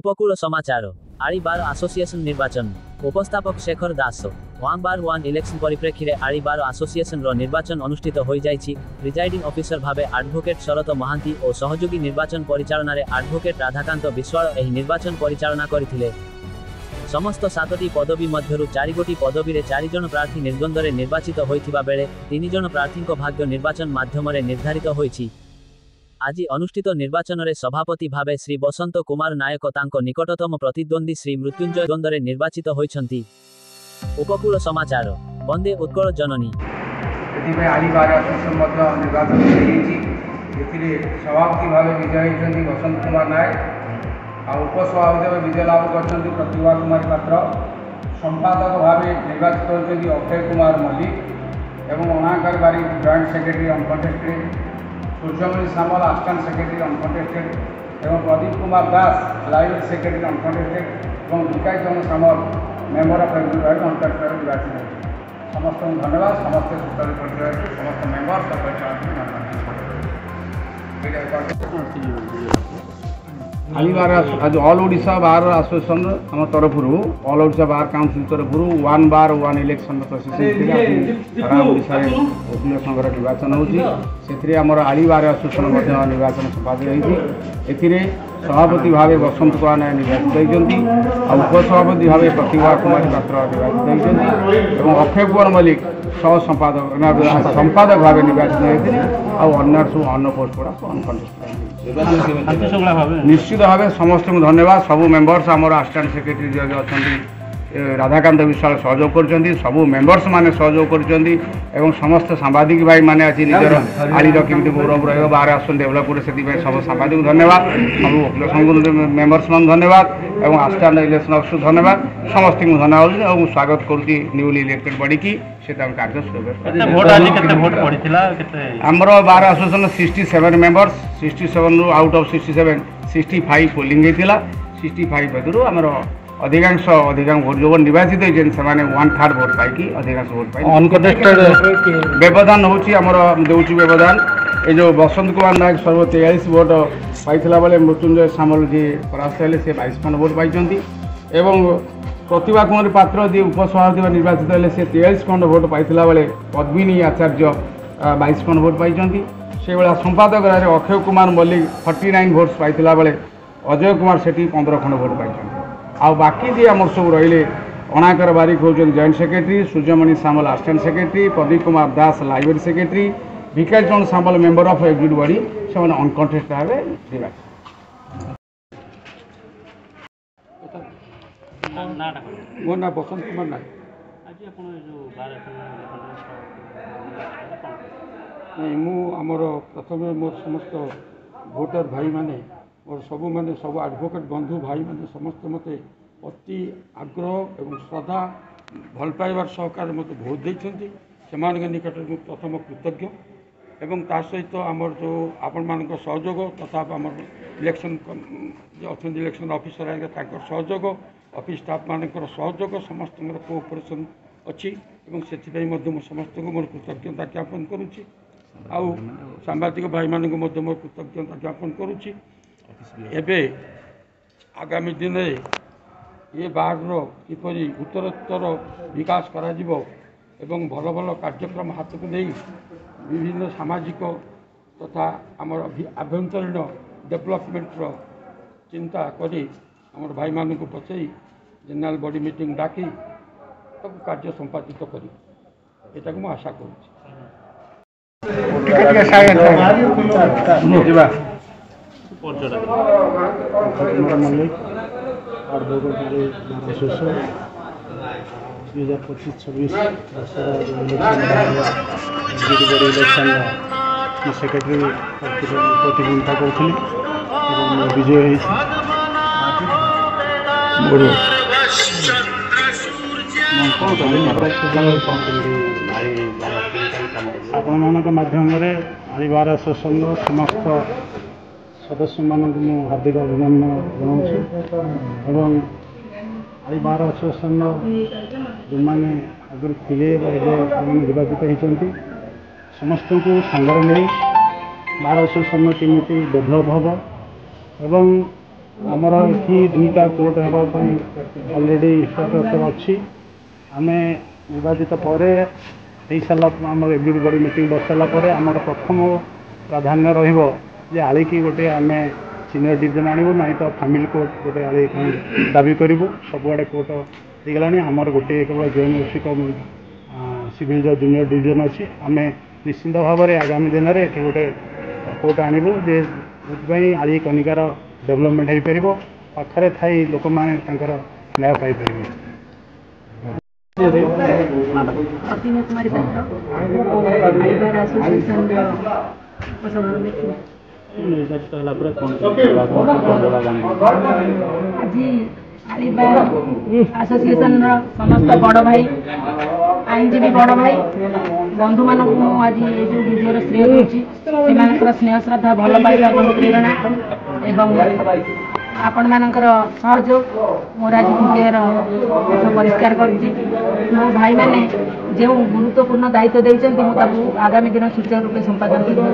उपकूल समाचार आड़ी बार आसोसिएशन निर्वाचन उपस्थापक शेखर दास वां बार वान इलेक्शन परिप्रेक्षी में आड़ी बार आसोसिएशन निर्वाचन अनुष्ठित हो जाइछि। प्रिजाइडिंग ऑफिसर भावे एडवोकेट शरत महांती और सहयोगी निर्वाचन परिचालन एडवोकेट राधाकांत विश्वाल एही निर्वाचन परिचालना करथिले। समस्त 7टी पदवी मध्यरु 4 गोटी पदवी रे 4 जन प्रार्थी निर्द्वंद्व निर्वाचित होइथिबा बेले 3 जन प्रार्थी भाग्य निर्वाचन माध्यम निर्धारित होइछि। आज अनुष्ठित निर्वाचन में सभापति भावे श्री बसंत कुमार नायक तांको निकटतम प्रतिद्वंदी श्री मृत्युंजय द्वंद्व निर्वाचित होइछंती। उपकूल समाचार वंदे उत्कल जननी सभापति भाव विजय होती बसंत कुमार नायक और उपसभापति भाव विजय लाभ कर प्रतिभा कुमारी पात्र संपादक भाव निर्वाचित होती अक्षय कुमार मल्लिक एवं अनाकार बारी जॉइंट सेक्रेटरी अनकंटेस्टेड सूर्यमणि सामल असिस्टेंट सेक्रेटरी अनकंटेस्टेड एवं Pradeep Kumar Das library secretary uncontested और विकास चंद्र सामल मेम्बर ऑफ एग्जीक्यूटिव अनकंटेस्टेड निर्वाचित। समस्त धन्यवाद। समस्त सुचारू परिचय समस्त मेम्बर आज ऑल ओडिशा बार एसोसिएशन आम तरफ ऑल ओडिशा बार काउंसिल तरफ one bar one election process सारा ओडिशा वकील संघर निर्वाचन होती आमर आली बार एसोसिएशन निर्वाचन संपादित होती। सभापति भाव बसंत कुमार नायक निर्वाचित होती उपसभापति भाव प्रतिभा कुमारी पात्र निर्वाचित होती और अक्षय कुमार मल्लिक सह संपादक भाव निर्वाचित होती अन्य सब अन्य पोस्ट गुड़ा अनकंटेस्टेड। निश्चित भाव समस्त धन्यवाद। सबू मेम्बर्स आमर असिस्टेंट सेक्रेटरी जो अच्छा राधाकांत विश्वाल सहयोग कर सबू मेम्बर्स माने सहयोग कर समस्त सांबादिक भाई माने आज निजर आलीर केमी गौरव रहा बार आसन डेभलप कर सब सांबादिक धन्यवाद सब वकील संघ मेम्बर्स मान धन्यवाद और असिस्टेंट इलेक्शन अफिसर धन्यवाद समस्त धन्यवाद और स्वागत करुँगी न्यूली इलेक्टेड बॉडी की कार्य आमर bar association 67 members 67 out of 67 65 polling होता 65 भर आमर अधिकांश भोट जो निर्वाचित होती से 1/3 भोट पाई अधिकांश भोट पाई अनकंटेस्टेड व्यवधान होमर देउची व्यवधान ये जो बसंत कुमार नायक सर्व 43 भोट पाई बेले मृत्युंजय सामल जी परास्त हेले से 22 भोट पाई एवं प्रतिभा कुमारी पात्र जी उपसभापति निर्वाचित हेले से 43 खंड भोट पाई बेले पद्मिनी आचार्य 22 खंड भोट पाई से भाया संपादक अक्षय कुमार मल्लिक 49 भोट्स पाई बेले अजय कुमार सेठी 15 खंड भोट पाई आउ बाकी जी आम सब रही अनाकर बारिक हूँ joint secretary Suryamani Samal assistant secretary Pradeep Kumar Das library secretary Vikas Chandra Samal member of executive body से अनकंटेस्टेड भाव निर्वाचित। मो ना बसंत कुमार नायक। मुझे प्रथम मोर समस्त भोटर भाई माने और सबू मैंने सब एडवोकेट बंधु भाई मैंने समस्त मत अति आग्रह और श्रद्धा भल पाइबार सहकार मत भोट देते से निकट में प्रथम कृतज्ञ एवं ता सहित आमर जो आपण मान सहयोग तथा आम इलेक्शन जो अच्छा इलेक्शन ऑफिसर सहयोग ऑफिस स्टाफ मान सहयोग समस्त कोऑपरेशन अच्छी से समस्त को मोर कृतज्ञता ज्ञापन करुच्ची आउ सांबादिक भाई मान मोर कृतज्ञता ज्ञापन करुच्ची। एबे आगामी दिन ये बार किपर उत्तरोत्तर विकास करा जिवो एवं भल भल कार्यक्रम हाथ को नहीं विभिन्न सामाजिक तथा आमर आभ्यंतरीण डेभलपमेंट चिंता करी आमर भाई मान को पचई जनरल बॉडी मीटिंग डाकी सब कार्य संपादित करी एटा को आशा करुच्ची। मल्लिक एडवोकेट 2025-26 इलेक्शन सेक्रेटरी प्रतिद्वंदिता करी विजय आपण मान माध्यम बार एसोसिएशन समस्त सदस्य मानक हार्दिक अभिनंदन जनाऊँ आई बार एसोसिएशन जो मैंने आगे थे निर्वाचित होती समस्त को सांगे नहीं बार एसोसिएशन केमी डेभलप हम एवं ଆମର ଏଠି ଦୁଇଟା କୋର୍ଟ ହେବା ପାଇଁ ଅଲରେଡ଼ି ଇନଫ୍ରାଷ୍ଟ୍ରକ୍ଚର ଅଛି। ଆମେ ବିବାଦିତ ପରେ ହେଇସାରିଲା ଆମର ଏଭ୍ରିବଡି ମିଟିଂ ବସାରିଲା ପରେ ଆମର ପ୍ରଥମ ପ୍ରାଧାନ୍ୟ ରହିବ ଯେ ଆଳିକି ଗୋଟେ ଆମେ ସିନିୟର ଡିଭିଜନ ଆଣିବୁ, ନାହିଁ ତ ଫ୍ୟାମିଲି କୋର୍ଟ ଗୋଟେ ଆଳି ପାଇଁ ଦାବି କରିବୁ। ସବୁଆଡ଼େ କୋର୍ଟ ହେଇଗଲାଣି, ଆମର ଗୋଟିଏ କେବଳ ଜେଏନ୍ଏଫସି ସିଭିଲ ଜଜ୍ ଜୁନିୟର ଡିଭିଜନ ଅଛି। ଆମେ ନିଶ୍ଚିନ୍ତ ଭାବରେ ଆଗାମୀ ଦିନରେ ଏଠି ଗୋଟେ କୋର୍ଟ ଆଣିବୁ ଯେ ସେଥିପାଇଁ ଆଳି କନିକାର ଡେଭଲପମେଣ୍ଟ ହେଇପାରିବ, ପାଖରେ ଥାଇ ଲୋକମାନେ ତାଙ୍କର ନ୍ୟାୟ ପାଇପାରିବେ। ଅତିନୀ କୁମାରୀ ପାତ୍ର ଆଳିବାର ଆସୋସିଏସନର ଉପସଭାପତି। ନିର୍ବାଚିତ ହେଲା ପରେ କ'ଣ ଆଜି ଆଳିବାର ଆସୋସିଏସନର ସମସ୍ତ ବଡ଼ ଭାଇ, ଆଇନଜୀବୀ ବଡ଼ ଭାଇ, ବନ୍ଧୁମାନଙ୍କୁ ମୁଁ ଆଜି ଏ ଯେଉଁ ବିଜୟର ଶ୍ରେୟ ଦେଉଛି। ସେମାନଙ୍କର ସ୍ନେହ ଶ୍ରଦ୍ଧା, ଭଲ ପାଇବା ଏବଂ ପ୍ରେରଣା ଏବଂ ଆପଣମାନଙ୍କର ସହଯୋଗ ମୋର ଆଜି ବିଜୟର ପରିଷ୍କାର କରୁଛି। ମୋ ଭାଇମାନେ ଯେଉଁ ଗୁରୁତ୍ୱପୂର୍ଣ୍ଣ ଦାୟିତ୍ୱ ଦେଇଛନ୍ତି ମୁଁ ତାକୁ ଆଗାମୀ ଦିନ ସୁଚାରୁ ରୂପେ ସମ୍ପାଦନ କରିବି।